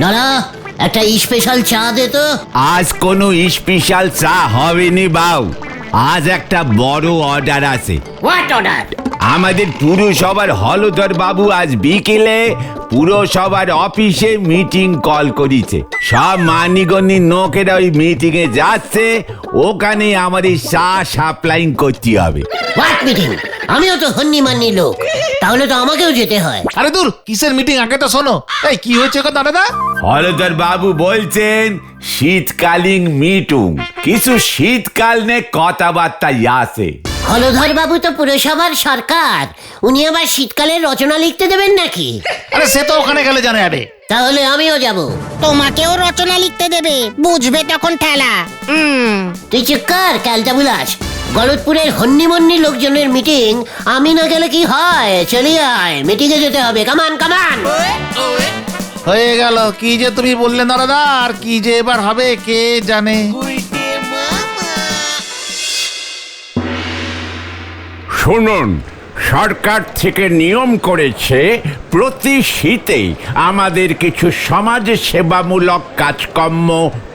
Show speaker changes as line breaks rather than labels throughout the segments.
নড়া, একটা স্পেশাল চা দে তো।
আজ কোনো স্পেশাল চা হবে নি বাউ, আজ একটা বড় অর্ডার আছে।
What order?
আমাদের পুরসভার হলধর বাবু আজ বিকেলে পুরসভার অফিসে মিটিং কল করেছে। সব মানিগণি লোকেরা ওই মিটিং এ যাচ্ছে, ওখানে আমাদের চা সাপ্লাইং করতে হবে।
What meeting? আমিও তো হন্নি মান্নি লোক, তাহলে তো আমাকেও যেতে হয়।
আরে দূর, কিসের মিটিং আগে তো শোনো। এই কি হয়েছে কথা দাদা?
হলধর বাবু বলছেন শীতকালীন মিটিং, কিছু শীতকাল নে কথাবার্তা আছে।
হলধর বাবু তো পুরসভার সরকার, উনি আবার শীতকালের রচনা লিখতে দেবেন নাকি?
আরে সে তো ওখানে গেলে জানে আরে।
তাহলে আমিও যাব।
তোমাকেও রচনা লিখতে দেবে, বুঝবে তখন ঠেলা।
তুই চুপ কর ক্যালটা বুলাস। গলতপুরের হন্নিমন্নি লোকজনের মিটিং, আমি না গেলে কি হয়? চলি আয়, মিটিং এ যেতে হবে। কামান কামান।
হয়ে গেল। কি যে তুমি বললে দাদা, আর কি যে এবার হবে কে জানে।
শুনুন, সরকার থেকে নিয়ম করেছে প্রতি শীতেই আমাদের কিছু সমাজ সেবামূলক কাজকর্ম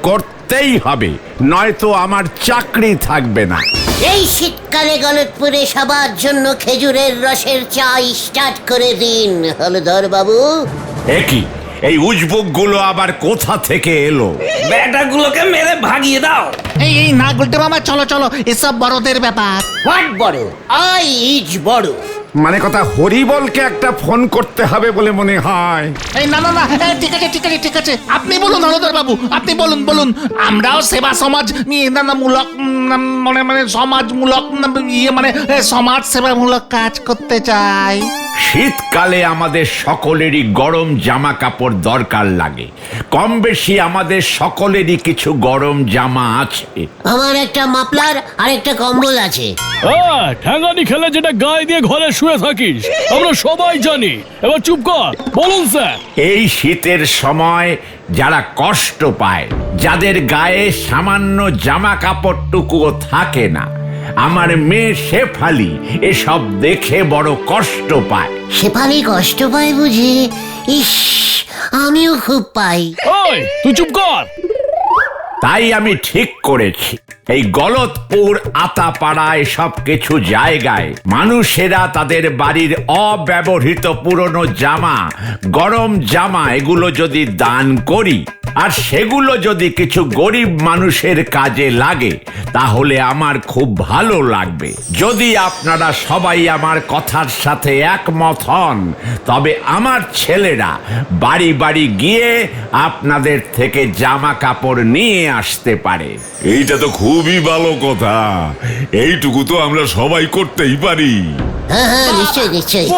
করতেই হবে, নয়তো আমার চাকরি থাকবে না।
এই শীতকালে গলতপুরে সবার জন্য খেজুরের রসের চা স্টার্ট করে দিন হলধর বাবু।
একই এই উজবুক গুলো আবার কোথা থেকে এলো?
ব্যাটাগুলোকে মেরে ভাগিয়ে দাও।
এই না গুলটে মামা, চলো চলো, এসব বড়দের ব্যাপার।
হোয়াট বড়? আই ইজ বড়।
মানে কথা হরিবলকে একটা ফোন করতে হবে বলে মনে হয়।
এই না না না, ঠিক আছে ঠিক আছে ঠিক আছে, আপনি বলুন হলধর বাবু, আপনি বলুন বলুন। আমরাও সেবা সমাজ মূলক মানে মানে সমাজমূলক মানে সমাজ সেবামূলক কাজ করতে চাই।
শীতকালে আমাদের সকলেরই গরম জামা কাপড় দরকার লাগে। কম বেশি আমাদের সকলেরই কিছু গরম জামা আছে।
আমার একটা মাফলার আর একটা কম্বল আছে।
ঠ্যাঙ্গানি খেলে যেটা গায়ে দিয়ে ঘরে শুয়ে থাকিস, আমরা সবাই জানি। এবার চুপ কর, বলুন স্যার।
এই শীতের সময় যারা কষ্ট পায়, যাদের গায়ে সামান্য জামা কাপড়টুকুও থাকে না, আমার মেয়ে শেফালি এসব দেখে বড় কষ্ট পায়।
শেফালি কষ্ট পায় বুঝি? ইস, আমিও খুব পাই।
ওই তুই চুপ কর।
তাই আমি ঠিক করেছি, এই গলতপুর আতাপাড়া এসব কিছু জায়গায় মানুষেরা তাদের বাড়ির অব্যবহৃত পুরনো জামা, গরম জামা এগুলো যদি দান করি, আর সেগুলো যদি কিছু গরিব মানুষের কাজে লাগে, তাহলে আমার খুব ভালো লাগবে। যদি আপনারা সবাই আমার কথার সাথে একমত হন, তবে আমার ছেলেরা বাড়ি বাড়ি গিয়ে আপনাদের থেকে জামা কাপড় নিয়ে আসতে পারে।
এইটা তো খুবই ভালো কথা, এইটুকু তো আমরা সবাই করতেই পারি।
হ্যাঁ হ্যাঁ, নিশ্চয়ই নিশ্চয়ই।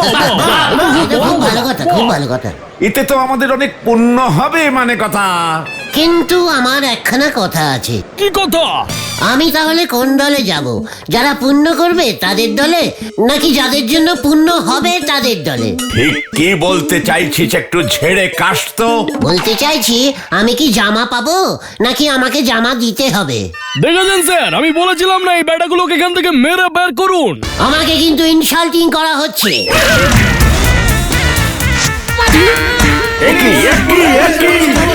খুব ভালো কথা, খুব ভালো কথা।
এতে তো আমাদের অনেক পুণ্য হবে মানে কথা।
কিন্তু আমার একখানা কথা আছে।
কি কথা?
আমি তাহলে কোন দলে যাব? যারা পুণ্য করবে তাদের দলে, নাকি যাদের জন্য পুণ্য হবে তাদের দলে?
ঠিক কি বলতে চাইছিস একটু ঝেড়ে কাশ তো।
বলতে চাইছি, আমি কি জামা পাবো নাকি আমাকে জামা দিতে হবে?
দেখেছেন স্যার, আমি বলেছিলাম না এই ব্যাটাগুলোকে এখান থেকে মেরে বের করুন।
আমাকে কিন্তু ইনসাল্টিং করা হচ্ছে।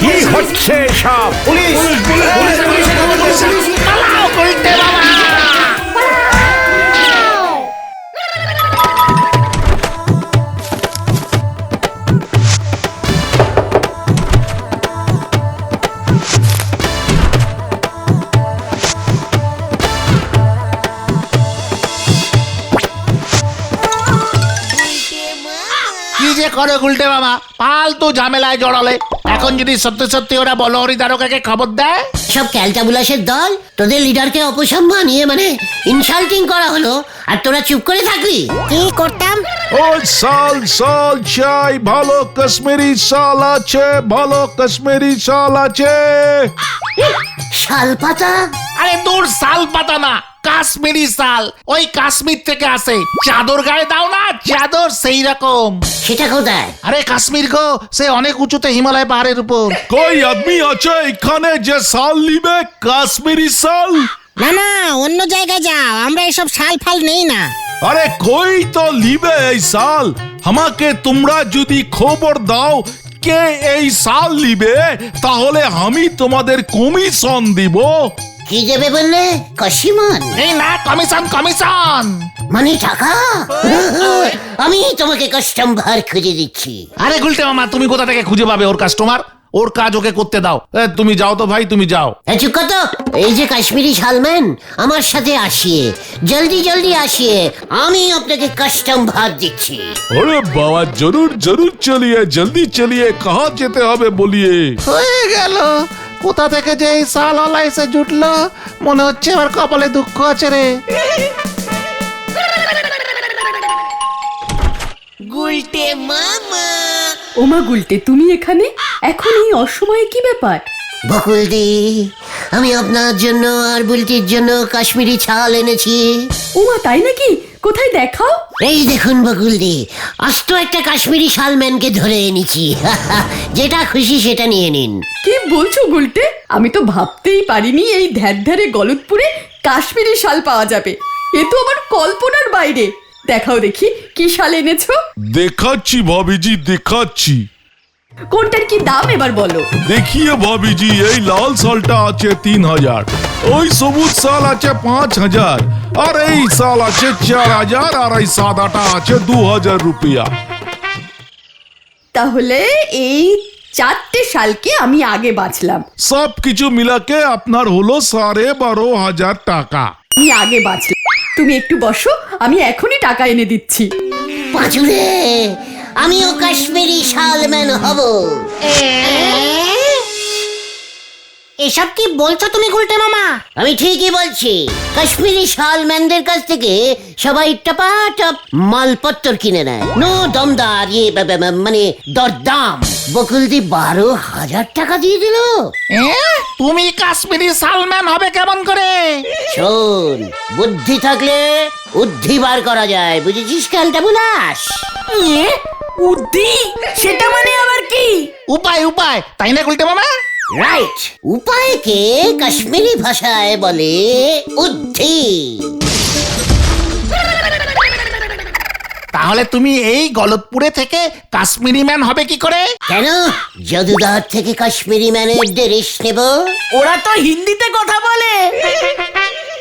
কি হচ্ছে সব?
পালাও গুলটে মামা। কি যে করে গুলটে মামা, ফালতু ঝামেলায় জড়ালে। এখন যদি সত্যি সত্যি ওরা বলহরি দ্বারকাকে খবর দেয়,
সব ক্যালটা বুলাসের দল, তোদের লিডারকে অপসম্মান মানে ইনসাল্টিং করা হলো, আর তোরা চুপ করে থাকবি?
কি করতাম?
ওই সাল সাল চাই, ভালো কাশ্মীরি শাল আছে, ভালো কাশ্মীরি শাল আছে।
শাল পাতা?
আরে দূর, শাল পাতা না, কাশ্মীরি শাল। ওই কাশ্মীর থেকে আসে। চাদর গায়ে দাও না, চাদর সেই রকম।
সেটা কোথায়?
আরে কাশ্মীর গো, সে অনেক উঁচুতে হিমালয় পাহাড়ের উপর।
কই আদমি আছে এখানে যে শাল নিবে, কাশ্মীরি শাল?
না না, অন্য জায়গায় যাও, আমরা এসব শাল ফাল নেই না।
আরে কই তো নিবে এই শাল? আমাকে তোমরা যদি খবর দাও কে এই শাল নিবে, তাহলে আমি তোমাদের কমিশন দিব।
কি দেবে বললে? কসিমন?
এই না, কমিশন কমিশন।
মানে টাকা? আমি তোমাকে কাস্টমার খুঁজে দিচ্ছি।
আরে গুলটে মামা, তুমি কোথা থেকে খুঁজে পাবে ওর কাস্টমার? ওর কাজ ওকে করতে দাও। তুমি যাও তো ভাই, তুমি যাও।
চুপ কত, এই যে কাশ্মীরি শালম্যান আমার সাথে আসিয়ে, জলদি জলদি আসিয়ে, আমি আপনাকে কাস্টমার দিচ্ছি।
अरे बाबा जरूर जरूर चलिए, जल्दी चलिए, कहाँ যেতে হবে বলিয়ে।
হয়ে গেল। কোথা থেকে যে এই শালওয়ালা এসে জুটলো, মনে হচ্ছে আমার কপালে দুঃখ আছে রে।
ওমা গুলটে, তুমি এখানে এখন এই অসময়ে? কি ব্যাপার?
বকুলদি, আমি আপনার জন্য আর বুলটির জন্য কাশ্মীরি ছাল এনেছি।
ওমা তাই নাকি? কোথায় দেখাও?
এই দেখুন বকুলদি, আস্ত একটা কাশ্মীরি শালম্যানকে ধরে এনেছি। যেটা খুশি সেটা নিয়ে নিন।
কি বলছো গুলটে? আমি তো ভাবতেই পারিনি এই ধ্যারে গলতপুরে কাশ্মীরি শাল পাওয়া যাবে। এ তো আমার কল্পনার বাইরে। দেখাও দেখি কি শাল এনেছো।
দেখাচ্ছি ভাবিজি, দেখাচ্ছি।
কোনটার কি দাম এবার বলো?
দেখিয়ে ভাবিজি, এই লাল শালটা আছে 3000, ওই সবুজ শাল আছে 5000, আর এই শাল আছে 4000, আর এই সাদাটা আছে 2000 রুপিয়া।
তাহলে এই চারটে শালকে আমি আগে বাঁচলাম।
সব কিছু মিলাকে আপনার হলো 12,500 টাকা।
আমি আগে বাঁচলাম। তুমি একটু বসো, আমি এখনই টাকা এনে দিচ্ছি।
পাঁচুরে, আমিও কাশ্মীরি শালম্যান হব।
এসব কি বলছো তুমি গুলটে মামা?
আমি ঠিকই বলছি। কাশ্মীরি শালম্যানদের কাছ থেকে সবাই টপাটপ মালপত্র কিনে নেয়। নো দমদার, মানে দরদাম। বকুলদি 12,000 টাকা দিয়ে দিল।
তুমি কাশ্মীরি শালম্যান হবে কেমন করে?
শোন, বুদ্ধি থাকলে উদ্ধি বার করা যায়, বুঝেছিস খেলটা বুলাস?
উদ্দি, সেটা মানে আবার কি?
উপায় উপায়, তাই না গুলটে মামা?
রাইট, উপায়কে কাশ্মীরি ভাষায় বলে উদ্ধি।
তাহলে তুমি এই গলতপুরে থেকে কাশ্মীরি ম্যান হবে কি করে?
কেন যদুদার থেকে কাশ্মীরি ম্যানের ড্রেস নেব?
ওরা তো হিন্দিতে কথা বলে।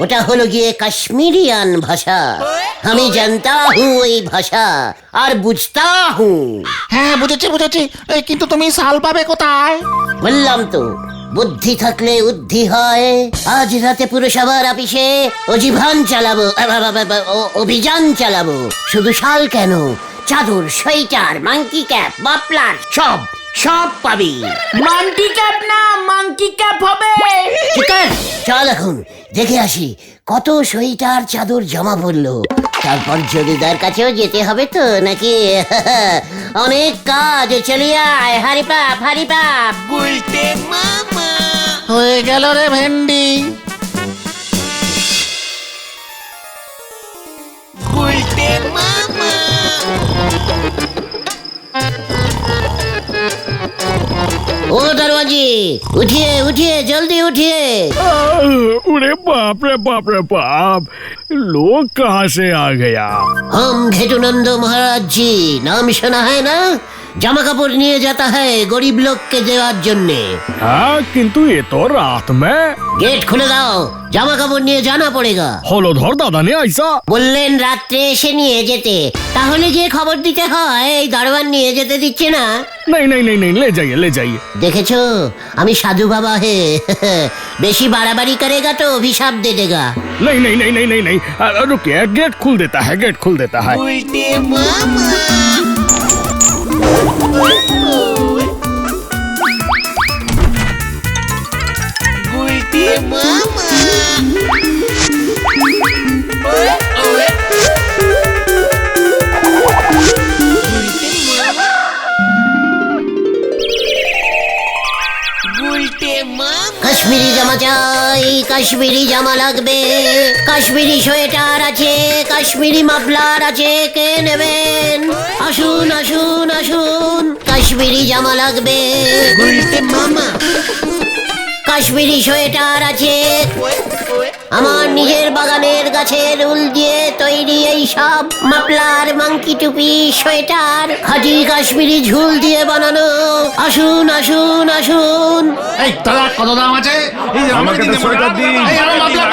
ওটা হলো গিয়ে কাশ্মীরিয়ান ভাষা। আমি জানতা হুঁ এই ভাষা আর বুঝতা হুঁ।
হ্যাঁ বুঝেছি বুঝেছি, কিন্তু তুমি শাল পাবে কোথায়?
বললাম তো, বুদ্ধি থাকলে উদ্ধি হয়। আজ রাতে পুরসভার অফিসে অভিযান চালাবো, অভিযান চালাবো। শুধু শাল কেন, চাদর, সোয়েটার, মাঙ্কি ক্যাপ, মাফলার, সব সব পাবি।
মাঙ্কি ক্যাপ না, মাঙ্কি ক্যাপ হবে।
ঠিক আছে, চল এখন দেখে আসি কত সোয়েটার চাদর জমা পড়লো। তারপর জমিদার কাছেও যেতে হবে তো নাকি? অনেক কাজ, চলে আয়। হারি পাপ, হারি পাপ।
হয়ে গেল রে ভেন্ডি।
ও দরवाजी, उठिए उठिए, जल्दी उठिए।
अरे बाप रे बाप रे बाप, लोग कहाँ से आ गया?
हम घेटुनंद महाराज जी, नाम सुना है ना? জামা কাপড় নিয়ে যেতে হয় গরিব লোককে দেওয়ার জন্যে।
हाँ, किंतु ये तो रात में।
গেট খুলে দাও, জামা কাপড় নিয়ে জানা পড়েগা।
হলধর দাদা ने ऐसा
বললেন রাত্রে এসে নিয়ে যেতে, তাহলে গিয়ে খবর দিতে হয় এই দরবার নিয়ে যেতে দিচ্ছে না।
नहीं नहीं नहीं नहीं, ले जाइए ले जाइए।
দেখেছো, আমি সাধু বাবা হে। বেশি বাড়াবাড়ি করেগা তো অভিশাপ দে দেগা।
नहीं नहीं नहीं नहीं नहीं नहीं, रुकिए, गेट खुल देता है, गेट खुल देता है।
কাশ্মীরি জামা চাই, কাশ্মীরি জামা লাগবে। কাশ্মীরি সোয়েটার আছে, কাশ্মীরি মাফলার আছে, কে নেবেন? আসুন আসুন আসুন, কাশ্মীরি জামা লাগবে। মামা, কাশ্মীরি সোয়েটার আছে, আমার নিজের বাগানের গাছের উল দিয়ে তৈরি এই সব মাফলার, মাংকি টুপি, সোয়েটার খাঁটি কাশ্মীরি ঝুল দিয়ে বানানো। আসুন আসুন আসুন।
এই দাদা কত দাম আছে? এই যে
আমাকে তো সোয়েটার দিন।
এই আরো মাফলার।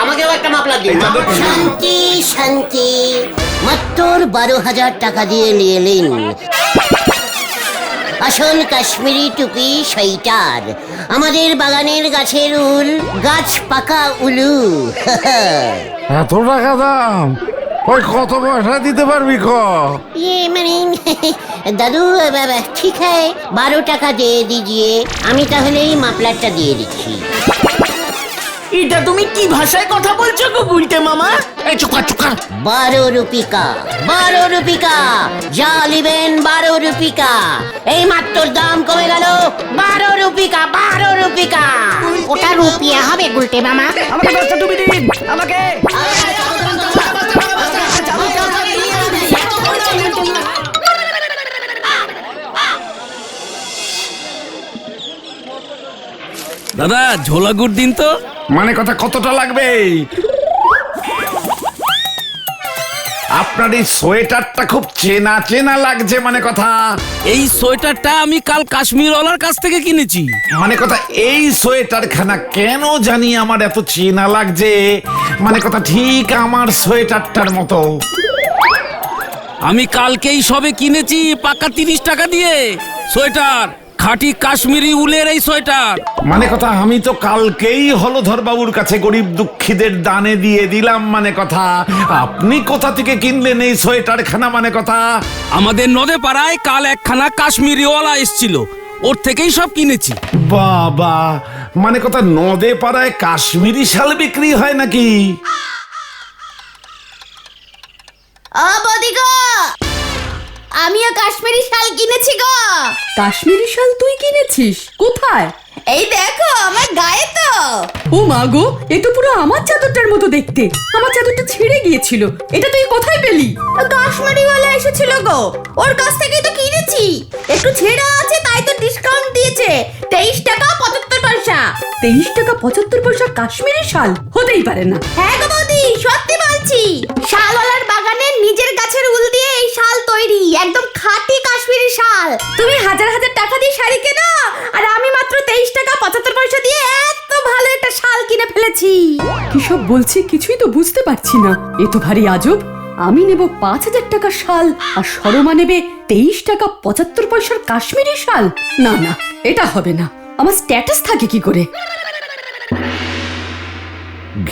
আমাকেও একটা মাফলার দিন। শান্তি শান্তি, মাত্র 12,000 টাকা দিয়ে নিয়ে নিন আসল কাশ্মীরি টুপি, সোয়েটার, আমাদের বাগানের গাছের উল, গাছ পাকা উলু।
এত টাকা দাম? ওই কত পয়সা দিতে পারবি ক?
মানে দাদু, ঠিক है 12 টাকা দিয়ে দিজিয়ে। আমি তাহলে এই মাফলারটা দিয়ে দিচ্ছি।
এটা তুমি কি ভাষায় কথা বলছো গো গুলটে মামা?
এই চুকা চুকা।
12 রুপিকা, 12 রুপিকা, যা নিবেন 12 রুপিকা। এই মাত্র দাম কমে গেল 12 রুপিকা, 12 রুপিকা।
ওটা রুপিয়া হবে গুলটে মামা।
আমাকে 10টা টুপি দিন আমাকে।
দাদা ঝোলা গুড় দিন তো।
মানে কথা কতটা লাগবে? আপনার এই সোয়েটারটা খুব চেনা চেনা লাগছে, মানে কথা।
এই সোয়েটারটা আমি কাল কাশ্মীরওয়ালার কাছ থেকে কিনেছি।
মানে কথা এই সোয়েটার খানা কেন জানি আমার এত চেনা লাগছে, মানে কথা ঠিক আমার সোয়েটারটার মতো।
আমি কালকেই সবে কিনেছি পাকা 30 টাকা দিয়ে সোয়েটার, খাঁটি কাশ্মীরি উলের এই সোয়েটার।
মানে কথা আমি তো কালকেই হলধর বাবুর কাছে গরিব দুঃখীদের দানে দিয়ে দিলাম, মানে কথা আপনি কোথা থেকে কিনলেন এই সোয়েটার খানা, মানে কথা?
আমাদের নদে পাড়ায় কাল একখানা কাশ্মীরিওয়ালা এসছিল, ওর থেকেই সব কিনেছি।
বাবা, মানে কথা নদে পাড়ায় কাশ্মীরি শাল বিক্রি হয় নাকি?
আমিও কাশ্মীরি শাল কিনেছি গো। কাশ্মীরি শাল তুই কিনেছিস? কোথায়? এই দেখো আমার গায়ে তো। ও মা গো, এ তো পুরো আমার চাদরটার মতো দেখতে। আমার চাদরটা ছিঁড়ে গিয়েছিল, এটা তুই কোথায় পেলি? কাশ্মীরিওয়ালা এসেছিল গো, ওর কাছ থেকেই তো কিনেছি। একটু ছেঁড়া আছে তাই তো ডিসকাউন্ট দিয়েছে, 23 টাকা 75 পয়সা। 23 টাকা 75 পয়সা কাশ্মীরি শাল? হতেই পারে না। হ্যাঁ গো বৌদি, সত্যি বলছি। শালওয়ালার বাগানের নিজের গাছের উল দিয়ে এই শাল তৈরি, একদম খাঁটি কাশ্মীরি শাল। তুমি হাজার হাজার টাকা দিয়ে শাড়ি কেনো, আর আমি মাত্র 23 টাকা 75 পয়সা দিয়ে এত ভালো একটা শাল কিনে ফেলেছি। কি সব বলছি কিছুই তো বুঝতে পারছি না, এ তো ভারী আজব। আমি নেব 5,000 টাকার শাল, আর শর্মা নেবে 23 টাকা 75 পয়সার কাশ্মীরি শাল? না না, এটা হবে না। আমার স্ট্যাটাস থাকে কি করে?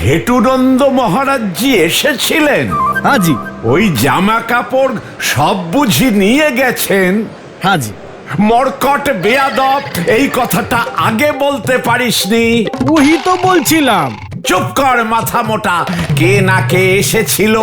ঘেটুনন্দ মহারাজজি এসেছিলেন?
হাজি,
ওই জামা কাপড় সব বুঝি নিয়ে গেছেন?
হাজি।
মরকট বেয়াদব, এই কথাটা আগে বলতে পারিসনি?
ওই তো বলছিলাম।
চুপ কর মাথা মোটা, কে না কে এসেছিল,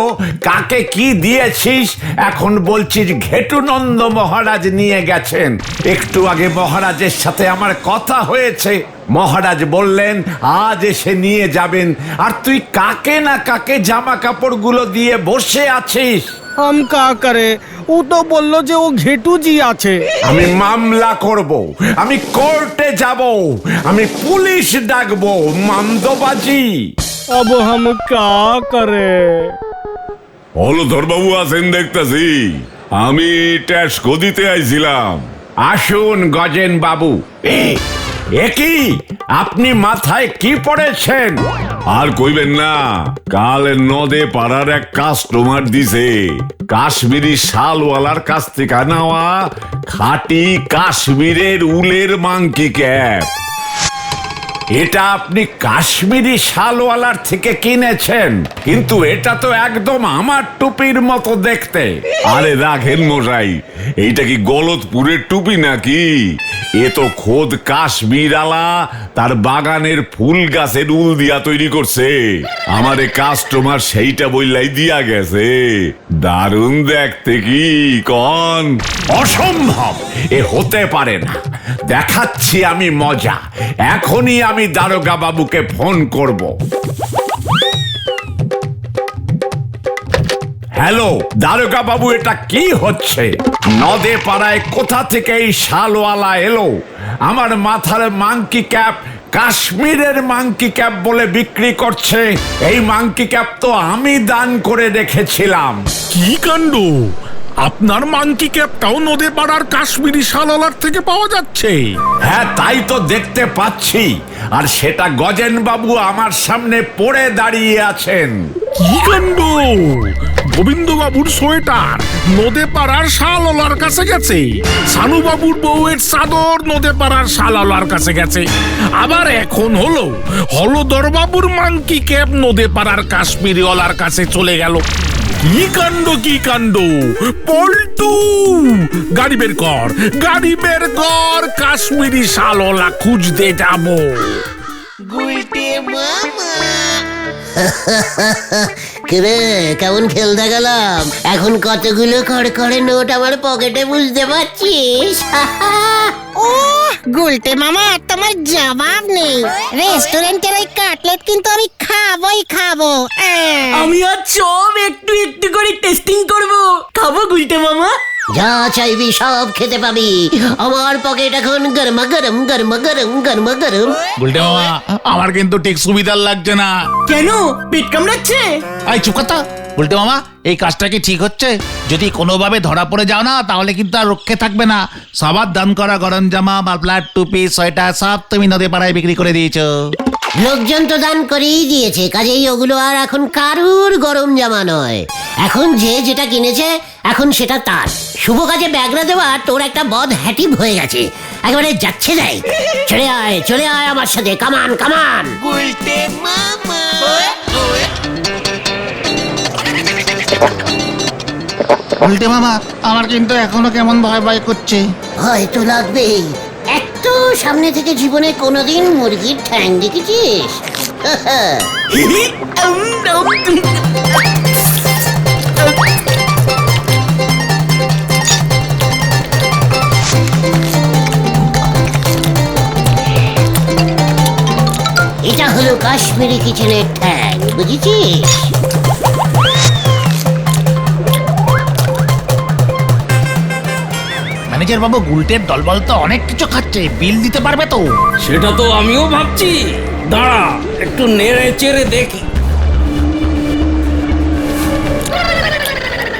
কাকে কি দিয়েছিস, এখন বলছিস ঘেটুনন্দ মহারাজ নিয়ে গেছেন। একটু আগে মহারাজের সাথে আমার কথা হয়েছে, মহারাজ বললেন আজ এসে নিয়ে যাবেন, আর তুই কাকে না কাকে জামা কাপড়গুলো দিয়ে বসে আছিস।
हम का करे, ও তো বললো যে ও ঘেটুজি আছে।
আমি মামলা করব, আমি কোর্টে যাব, আমি পুলিশ ডাকবো, মামদবাজি।
अब हम का करे?
হলধর বাবু আছেন দেখতেছি, আমি ট্যাক্স দিতে আইছিলাম।
আসুন গজেন বাবু। একই আপনি মাথায় কি পড়েছেন?
আর কইবেন না, কাল নদে পাড়ার এক কাস্টমার দিছে কাশ্মীরি শালওয়ালার কাছ থেকে নেওয়া খাঁটি কাশ্মীরের উলের মাংকি ক্যাপ।
এটা আপনি কাশ্মীরি শালওয়ালার থেকে কিনেছেন, কিন্তু এটা তো একদম আমার টুপির মতো দেখতে।
আরে রাখেন মশাই, এইটা কি গলতপুরের টুপি নাকি? এ তো খোদ কাশ্মীর আলা তার বাগানের ফুল গাছের উল দিয়া তৈরি করছে। আমারে কাস্টমার সেইটা বইলাই দিয়া গেছে। দারুণ দেখতে কি কন?
অসম্ভব, এ হতে পারে না। দেখাচ্ছি আমি মজা, এখনই আমি দারোগা বাবুকে ফোন করব। হ্যালো দারোগা বাবু, এটা কি হচ্ছে? নদে পাড়ায় কোথা থেকে এই শালওয়ালা এলো? আমার মাথার মাংকি ক্যাপ কাশ্মীরের মাংকি ক্যাপ বলে বিক্রি করছে। এই মাংকি ক্যাপ তো আমি দান করে রেখেছিলাম।
কি কাণ্ড! আপনার মাংকি ক্যাপটাও নদে পাড়ার কাশ্মীরি শালওয়ালার থেকে পাওয়া যাচ্ছে।
হ্যাঁ, তাই তো দেখতে পাচ্ছি। আর সেটা গজেন বাবু আমার সামনে পড়ে দাঁড়িয়ে আছেন।
কি কাণ্ড! গোবিন্দবাবুর সোয়েটার নদে পাড়ার শালওয়ালার কাছে গেছে, সানুবাবুর বউয়ের চাদর নদে পাড়ার শালওয়ালার কাছে গেছে, আবার এখন হলো হলদরবাবুর মাংকি ক্যাপ নদে পাড়ার কাশ্মীরিওয়ালার কাছে চলে গেল। কি কাণ্ড, কি কাণ্ড! পল্টু, গাড়ি বের কর, গাড়ি বের কর, কাশ্মীরি শালওয়ালা খুঁজতে যাবো।
কিরে, কেমন খেলতে গেলাম? এখন কতগুলো করে নোট আমার পকেটে, বুঝতে পারছিস?
ও গুলটে মামা, তোমার জবাব নেই। রেস্টুরেন্টের ওই কাটলেট কিন্তু আমি খাবোই খাবো।
আমি আর সব একটু একটু করে টেস্টিং করব। খাবো গুলটে মামা।
যা চাইবি সব খেতে পাবি। আমার পকেট এখন গরমা গরম গরমা গরম গরমা গরম।
বলতে মামা, আমার কিন্তু ঠিক সুবিধার লাগছে না।
কেন, পেট কামড়াচ্ছে?
এই চুপ কথা। বলতে মামা, এই কাজটা কি ঠিক হচ্ছে? যদি কোনোভাবে ধরা পড়ে যাও না, তাহলে কিন্তু আর রক্ষে থাকবে না। সবার দান করা গরম জামা, মাফলার, টুপি, সোয়েটার সব তুমি নদী পাড়ায় বিক্রি করে দিয়েছো।
লোকজন তো দান করেই দিয়েছে, কাজেই ওগুলো আর এখন কারুর গরম জামা নয়। এখন যে যেটা কিনেছে এখন সেটা তার। শুভ কাজে ব্যাগরা দেওয়া তোর একটা বদ হ্যাটিভ হয়ে গেছে, একেবারে যাচ্ছে যাই। চলে আয় আমার সাথে, কামান কামান।
বলতে মামা, আমার কিন্তু এখনো কেমন ভয় ভয় করছে।
ভয় তো লাগবেই। একটু সামনে থেকে জীবনে কোনোদিন মুরগির ঠ্যাং দেখেছিস? এটা হলো কাশ্মীরি কিচেনের ঠ্যাং, বুঝেছিস?
ম্যানেজার বাবু, গুলটের দলবল তো অনেক কিছু খাচ্ছে, বিল দিতে পারবে তো?
সেটা তো আমিও ভাবছি। দাঁড়া, একটু নেড়ে চেড়ে দেখি।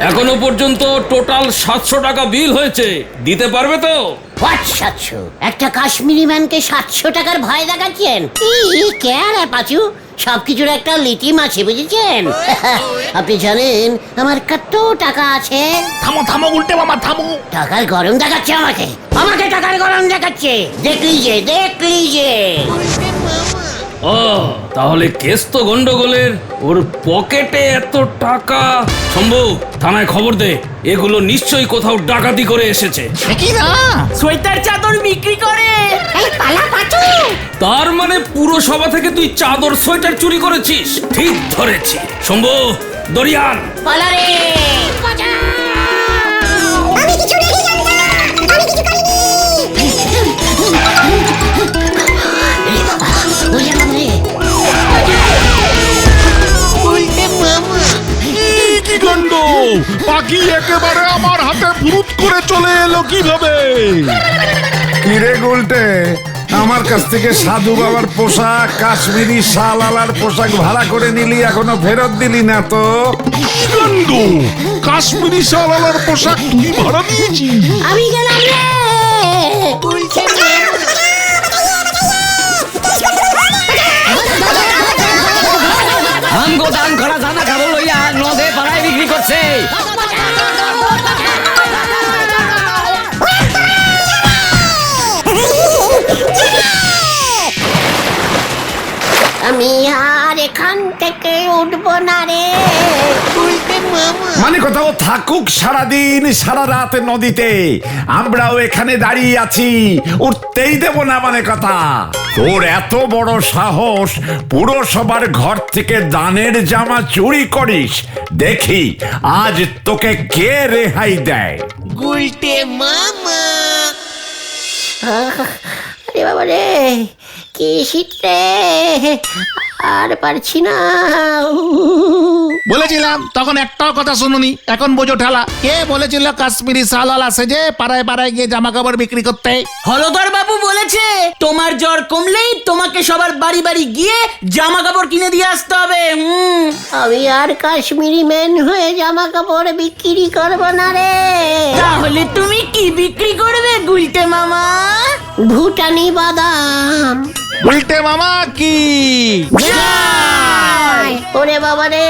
এখনো পর্যন্ত টোটাল 700 টাকা বিল হয়েছে। দিতে পারবে তো?
700? একটা কাশ্মীরি ম্যানকে 700 টাকার ভয় দেখাচ্ছেন? কেন পাচু, সবকিছুর একটা লিটিম আছে, বুঝেছেন? আপনি জানেন আমার কত টাকা আছে?
থামো থামো গুলটে মামা, থামো।
টাকার গরম দেখাচ্ছে আমাকে, আমাকে টাকার গরম দেখাচ্ছে। দেখলি যে
ও, তাহলে কেস তো গন্ডগোলের। ওর পকেটে এত টাকা। শম্ভু, থানায় খবর দে। এগুলো নিশ্চয়ই কোথাও ডাকাতি করে এসেছে।
কি না,
সোয়েটার চাদর বিক্রি করে।
এই পালা পাচু।
তার মানে পুরসভা থেকে তুই চাদর সোয়েটার চুরি করেছিস? ঠিক ধরেছি। শম্ভু, দরিয়ান।
পালারে।
আমি কিছু রেখে যাবো না, আমি কিছু করিনি।
কি কাণ্ড! পাখি একেবারে আমার হাতে ফুরুত করে চলে এলো কিভাবে?
কিরে গুলটে, আমার কাছ থেকে সাধু বাবার পোশাক, কাশ্মীরি শালওয়ালার পোশাক ভাড়া করে নিলি, এখনো ফেরত দিলি না তো?
কি কাণ্ড! কাশ্মীরি শালওয়ালার পোশাক তুই ভাড়া দিয়েছিস?
আমি গেলাম রে।
আমগো দান করা জানা খাবো লইয়া নদে পাড়ায় বিক্রি করছে।
আমি আর এখান থেকে উঠবো না রে।
মানে কোথাও থাকুক সারাদিন সারা রাত নদীতে, আমরাও এখানে দাঁড়িয়ে আছি, উঠতেই দেব না মানে কথা। তোর এত বড় সাহস, পুরসভার ঘর থেকে দানের জামা চুরি করিস? দেখি আজ তোকে কে রেহাই দেয়।
আরে বাবা রে, কি শীত রে। আর পারছি না।
বলেছিলাম তখন একটাও কথা শুনুনি, এখন বোঝো ঠেলা। কে বলেছিল কাশ্মীরি শালওয়ালা সেজে পাড়ায় পাড়ায় গিয়ে জামা কাপড় বিক্রি করতে?
হলদর বাবু বলেছে তোমার জ্বর কমলেই তোমাকে সবার বাড়ি বাড়ি গিয়ে জামা কাপড় কিনে দিয়ে আসতে হবে।
আমি আর কাশ্মীরি ম্যান হয়ে জামা কাপড় বিক্রি করব না রে।
তাহলে তুমি কি বিক্রি করবে গুলটে মামা?
ভুটানি বাদাম।
উল্টে মামা কি?
ওরে বাবা রে,